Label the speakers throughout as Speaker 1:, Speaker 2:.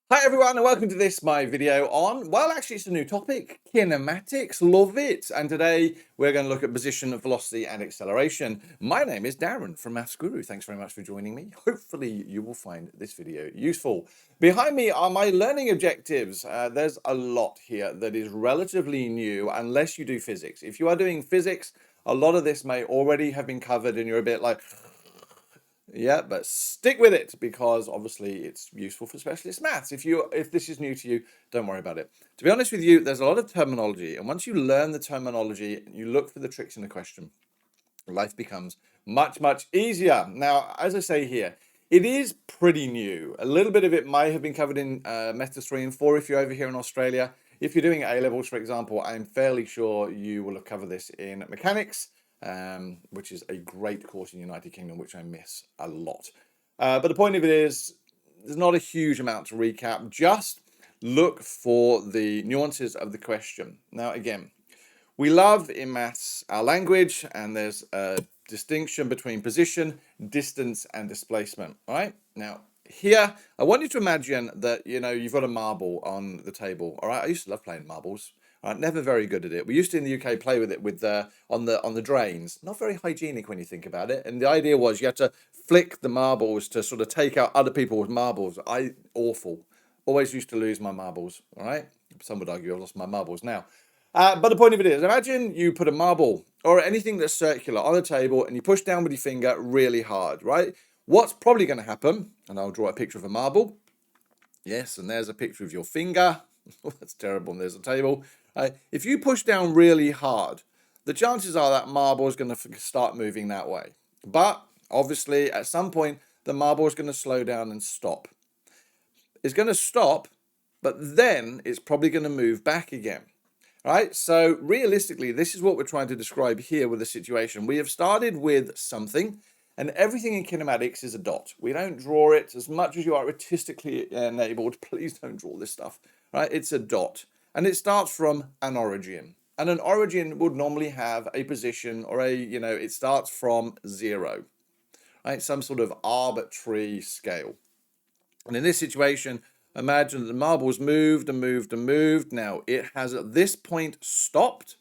Speaker 1: Hi everyone and welcome to this, my video on, well actually it's a new topic, kinematics, love it. And today we're going to look at position, velocity and acceleration. My name is Darren from Maths Guru. Thanks very much for joining me. Hopefully you will find this video useful. Behind me are my learning objectives. There's a lot here that is relatively new unless you do physics. If you are doing physics, a lot of this may already have been covered and you're a bit like, yeah, but stick with it because obviously it's useful for specialist maths. If this is new to you, don't worry about it. To be honest with you, there's a lot of terminology, and once you learn the terminology and you look for the tricks in the question, life becomes much easier. Now, as I say here, it is pretty new. A little bit of it might have been covered in methods 3 and 4 if you're over here in Australia. If you're doing A levels, for example, I'm fairly sure you will have covered this in mechanics, which is a great course in the United Kingdom, which I miss a lot. But the point of it is, there's not a huge amount to recap. Just look for the nuances of the question. Now, again, we love in maths our language, and there's a distinction between position, distance, and displacement. All right. Now, here, I want you to imagine that you've got a marble on the table. All right. I used to love playing marbles. All right, never very good at it. We used to in the UK play with it on the drains. Not very hygienic when you think about it. And the idea was you had to flick the marbles to sort of take out other people's marbles. Awful. Always used to lose my marbles. All right. Some would argue I've lost my marbles now. But the point of it is, imagine you put a marble or anything that's circular on the table and you push down with your finger really hard, right? What's probably going to happen, and I'll draw a picture of a marble. Yes, and there's a picture of your finger. That's terrible, and there's a table. If you push down really hard, the chances are that marble is going to start moving that way. But obviously, at some point, the marble is going to slow down and stop. It's going to stop, but then it's probably going to move back again. Right, so realistically, this is what we're trying to describe here with the situation. We have started with something, and everything in kinematics is a dot. We don't draw it as much as you are artistically enabled. Please don't draw this stuff. Right, it's a dot, and it starts from an origin. And an origin would normally have a position or it starts from 0. Right, some sort of arbitrary scale. And in this situation, imagine that the marble's moved and moved and moved. Now, it has at this point stopped,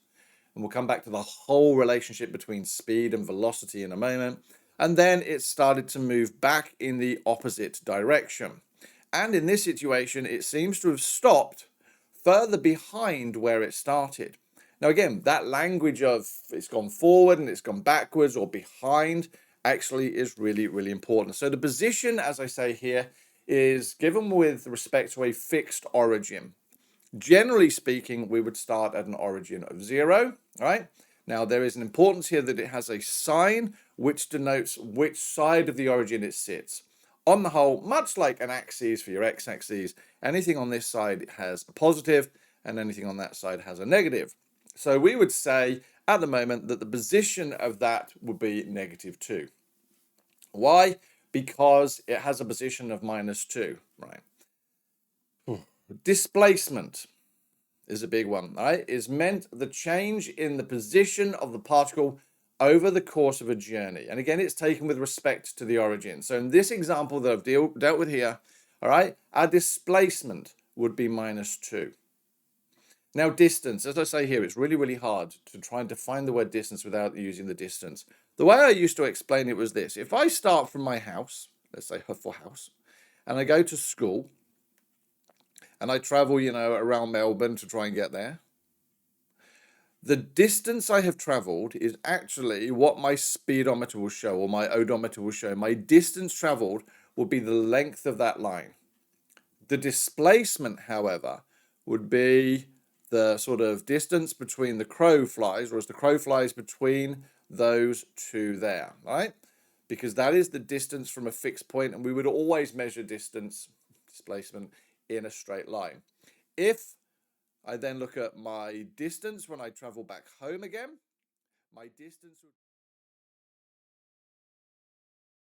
Speaker 1: and we'll come back to the whole relationship between speed and velocity in a moment. And then it started to move back in the opposite direction. And in this situation, it seems to have stopped further behind where it started. Now, again, that language of it's gone forward and it's gone backwards or behind actually is really important. So the position, as I say here, is given with respect to a fixed origin. Generally speaking, we would start at an origin of 0, right? Now, there is an importance here that it has a sign which denotes which side of the origin it sits. On the whole, much like an axis for your x-axis, anything on this side has a positive and anything on that side has a negative. So we would say at the moment that the position of that would be -2. Why? Because it has a position of -2, right? Displacement is a big one, right? Is meant the change in the position of the particle over the course of a journey. And again, it's taken with respect to the origin. So in this example that I've dealt with here, all right, our displacement would be -2. Now, distance, as I say here, it's really hard to try and define the word distance without using the distance. The way I used to explain it was this. If I start from my house, let's say Huffle House, and I go to school, and I travel, around Melbourne to try and get there, the distance I have traveled is actually what my speedometer will show, or my odometer will show. My distance traveled will be the length of that line. The displacement, however, would be the sort of distance between the crow flies, or as the crow flies between those two there, right? Because that is the distance from a fixed point, and we would always measure displacement in a straight line. If I then look at my distance when I travel back home again, my distance would